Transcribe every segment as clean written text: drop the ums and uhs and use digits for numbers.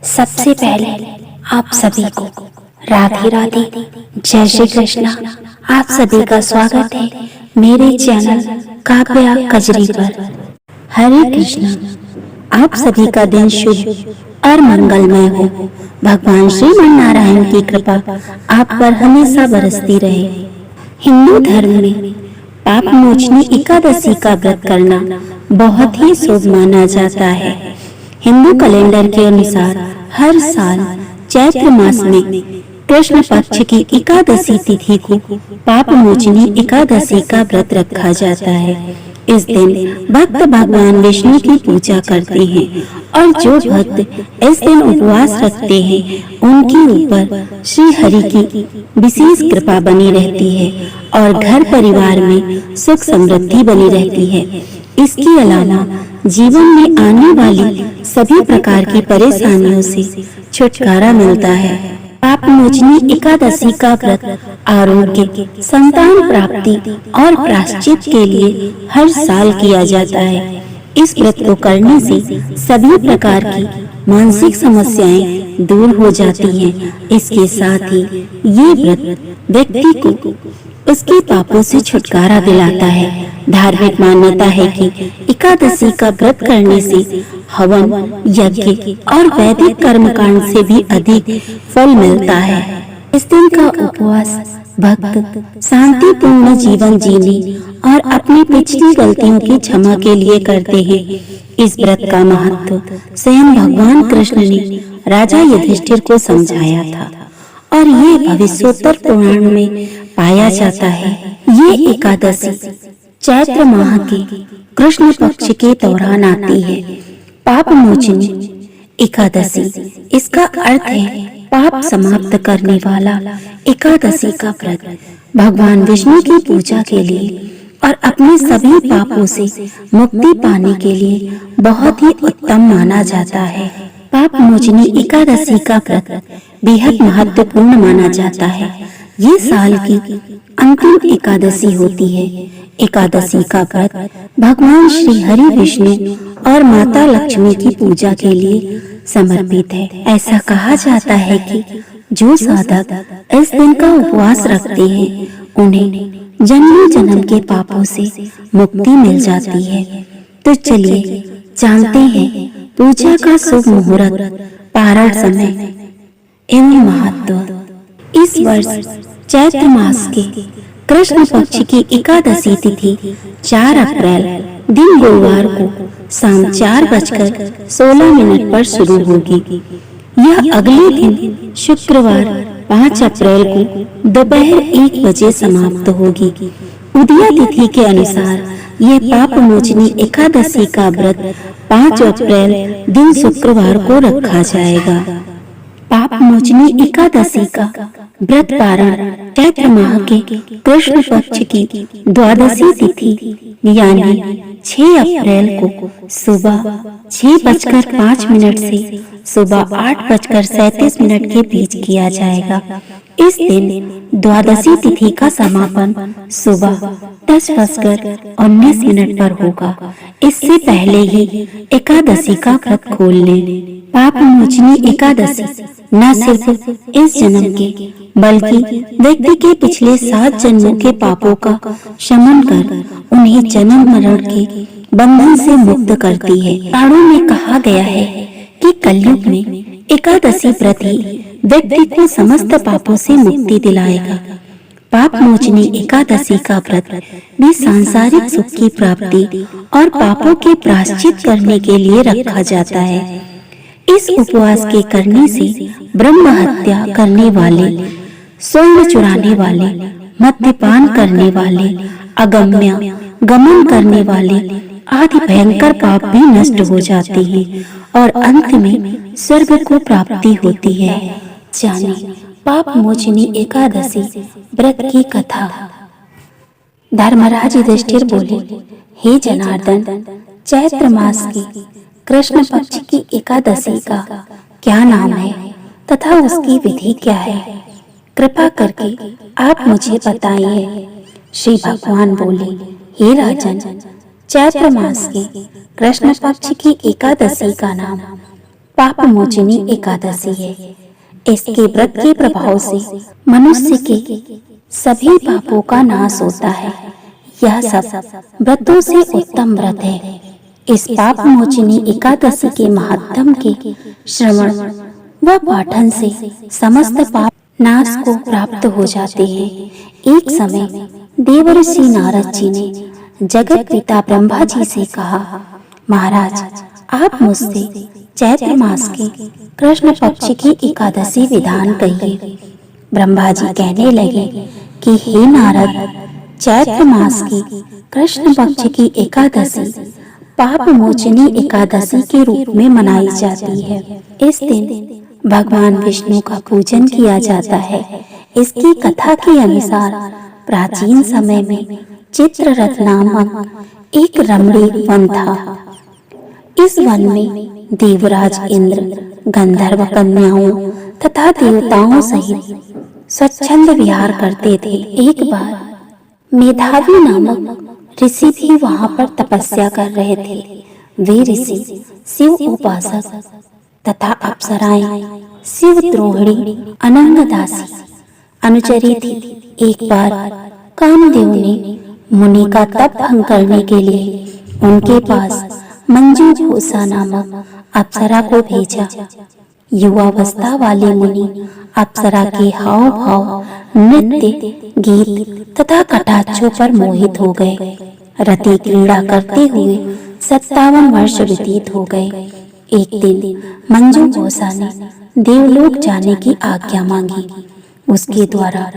सबसे पहले आप सभी को राधे राधे, जय श्री कृष्णा। आप सभी का स्वागत है मेरे चैनल काव्या कजरी पर। हरे कृष्णा। आप सभी का दिन शुभ और मंगलमय हो। भगवान श्री नारायण की कृपा आप पर हमेशा बरसती रहे। हिंदू धर्म में पाप मोचनी एकादशी का व्रत करना बहुत ही शुभ माना जाता है। हिंदू कैलेंडर के अनुसार हर साल चैत्र मास में कृष्ण पक्ष की एकादशी तिथि को पाप मोचनी एकादशी का व्रत रखा जाता है। इस दिन भक्त भगवान विष्णु की पूजा करते हैं और जो भक्त इस दिन उपवास रखते हैं उनके ऊपर श्री हरि की विशेष कृपा बनी रहती है और घर परिवार में सुख समृद्धि बनी रहती है। इसके अलावा जीवन में आने वाली सभी प्रकार की परेशानियों से छुटकारा मिलता है। पाप मोचनी एकादशी का व्रत आरोग्य, संतान प्राप्ति और प्रायश्चित के लिए हर साल किया जाता है। इस व्रत को करने से सभी प्रकार की मानसिक समस्याएं दूर हो जाती हैं। इसके साथ ही ये व्रत व्यक्ति को उसके पापों से छुटकारा दिलाता है। धार्मिक मान्यता है कि एकादशी का व्रत करने से हवन, यज्ञ और वैदिक कर्मकांड से भी अधिक फल मिलता है। इस दिन का उपवास भक्त शांतिपूर्ण जीवन जीने और अपनी पिछली गलतियों की क्षमा के लिए करते हैं। इस व्रत का महत्व स्वयं भगवान कृष्ण ने राजा युधिष्ठिर को समझाया था और ये भविष्योत्तर पुराण में पाया जाता है। ये एकादशी चैत्र माह के कृष्ण पक्ष के दौरान आती है। पाप मोचनी एकादशी, इसका अर्थ है पाप समाप्त करने वाला एकादशी का व्रत। भगवान विष्णु की पूजा के लिए और अपने सभी पापों से मुक्ति पाने के लिए बहुत ही उत्तम माना जाता है। पाप मोचनी एकादशी का व्रत बेहद महत्वपूर्ण माना जाता है। ये साल की अंतिम एकादशी होती है। एकादशी का व्रत भगवान श्री हरि विष्णु और माता लक्ष्मी की पूजा के लिए समर्पित है। ऐसा कहा जाता है कि जो साधक इस दिन का उपवास रखते हैं उन्हें जन्म जन्म के पापों से मुक्ति मिल जाती है। तो चलिए जानते हैं पूजा का शुभ मुहूर्त, पारण समय एवं महत्व। इस वर्ष चैत्र मास के कृष्ण पक्ष की एकादशी तिथि 4 अप्रैल दिन गुरुवार को शाम 4:16 पर शुरू होगी। यह अगले दिन शुक्रवार 5 अप्रैल को दोपहर 1 बजे समाप्त होगी। उदया तिथि के अनुसार यह पाप मोचनी एकादशी का व्रत 5 अप्रैल दिन शुक्रवार को रखा जाएगा। पाप मोचनी एकादशी का व्रत पारण चैत्र माह के कृष्ण पक्ष की द्वादशी तिथि यानी 6 अप्रैल को सुबह 6:05 से सुबह 8:37 के बीच किया जाएगा। इस दिन द्वादशी तिथि का समापन सुबह 10:19 पर होगा। इससे पहले ही एकादशी का व्रत खोल लें। पाप मोचनी एकादशी न सिर्फ इस जन्म के बल्कि व्यक्ति के पिछले 7 जन्मों के पापों का शमन कर उन्हें जन्म मरण के बंधन से मुक्त करती है। पुराणों में कहा गया है कि कलयुग में एकादशी व्रत ही व्यक्ति को समस्त पापों से मुक्ति दिलाएगा। पाप मोचनी एकादशी का व्रत भी सांसारिक सुख की प्राप्ति और पापों के प्रायश्चित करने के लिए रखा जाता है। इस उपवास के करने से ब्रह्म हत्या करने वाले, स्वर्ण चुराने वाले, मद्यपान करने वाले, अगम्य गमन करने वाले आदि भयंकर पाप भी नष्ट हो जाते हैं और अंत में स्वर्ग को प्राप्ति होती है। जाने पाप मोचनी एकादशी व्रत की कथा। धर्मराज युधिष्ठिर बोले, हे जनार्दन, चैत्र मास की कृष्ण पक्ष की एकादशी का क्या नाम है तथा उसकी विधि क्या है? कृपा करके आप मुझे बताइए। श्री भगवान बोले, हे राजन, चैत्र मास के कृष्ण पक्ष की एकादशी का नाम पाप मोचनी एकादशी है। इसके व्रत के प्रभाव से मनुष्य के सभी पापों का नाश होता है। यह सब व्रतों से उत्तम व्रत है। इस पाप मोचनी एकादशी के महात्म के श्रवण व पाठन से समस्त पाप नाश को प्राप्त हो जाते हैं। एक समय देवर्षि नारद जी ने जगत पिता ब्रह्मा जी से कहा, महाराज, आप मुझसे चैत्र मास के कृष्ण पक्ष की एकादशी विधान कहिए। ब्रह्मा जी कहने लगे कि हे नारद, चैत्र मास की कृष्ण पक्ष की एकादशी पाप मोचनी एकादशी के रूप में मनाई जाती है। इस दिन भगवान विष्णु का पूजन किया जाता है। इसकी कथा के अनुसार प्राचीन समय में चित्ररथ नामक एक रमणीक वन था। इस वन में देवराज इंद्र गंधर्व कन्याओं तथा देवताओं सहित स्वच्छंद विहार करते थे। एक बार मेधावी नामक ऋषि भी वहां पर तपस्या कर रहे थे। वे ऋषि शिव उपासक तथा अप्सराएं शिव द्रोहिणी अनंगदासी अनुचरी थी। एक बार कामदेव ने मुनि का तप भंग करने के लिए उनके पास मंजू घोषा नामक अप्सरा को भेजा। युवावस्था वाले मुनि अप्सरा के हाव भाव, नृत्य, गीत तथा कटाक्षों पर मोहित हो गए। रति क्रीड़ा करते हुए 57 वर्ष व्यतीत हो गए। एक दिन मंजू घोषा ने देवलोक जाने की आज्ञा मांगी। उसके द्वारा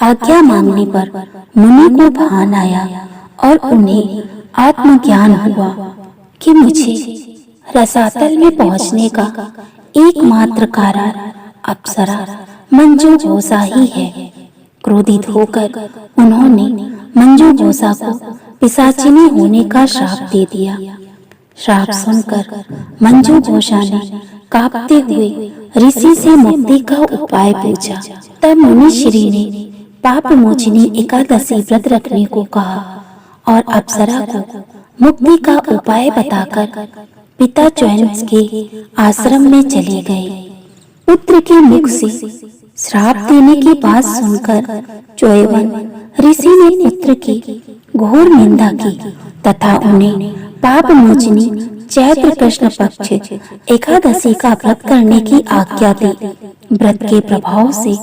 आज्ञा मांगने पर मुनि को भान आया और उन्हें आत्मज्ञान हुआ कि मुझे रसातल में पहुंचने का एकमात्र कारण अप्सरा मंजू घोषा ही है। क्रोधित होकर उन्होंने मंजू घोषा को पिशाचिनी होने का श्राप दे दिया। श्राप सुनकर मंजू घोषा ने कांपते हुए ऋषि से मुक्ति का उपाय पूछा। तब मुनिश्री ने पाप मोचनी एकादशी व्रत रखने को कहा और अप्सरा को मुक्ति का उपाय बताकर पिता च्वयंस के आश्रम में चले गए। पुत्र के मुख से श्राप देने की बात सुनकर च्वयवन ऋषि ने पुत्र की घोर निंदा की तथा उन्हें पाप मोचनी चैत्र कृष्ण पक्ष एकादशी का व्रत करने की आज्ञा दी। व्रत के प्रभाव से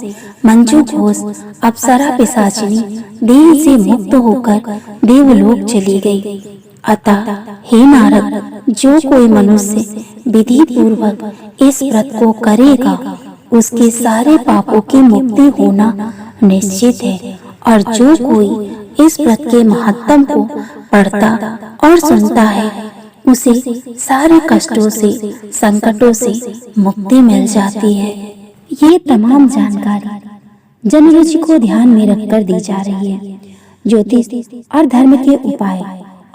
मंजू घोष अप्सरा पिशाचिनी देह से मुक्त होकर देवलोक चली गई। अतः हे नारद, जो कोई मनुष्य विधि पूर्वक इस व्रत को करेगा उसके सारे पापों की मुक्ति होना निश्चित है। और जो कोई इस व्रत के महत्व को पढ़ता और सुनता है उसे सारे कष्टों से, संकटों से मुक्ति मिल जाती है। ये तमाम जानकारी जनरुचि को ध्यान में रखकर दी जा रही है। ज्योतिष और धर्म के उपाय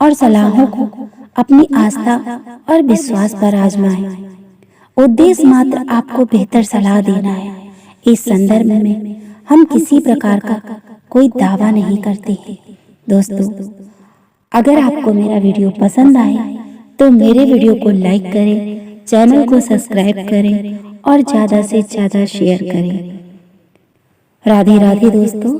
और सलाहों को अपनी आस्था और विश्वास पर आजमाएं। उद्देश्य मात्र आपको बेहतर सलाह देना है। इस संदर्भ में हम किसी प्रकार का कोई दावा नहीं करते। दोस्तों, अगर आपको मेरा वीडियो पसंद आए तो मेरे वीडियो को लाइक करें, चैनल को सब्सक्राइब करें और ज़्यादा से ज़्यादा शेयर करें। राधे राधे दोस्तों।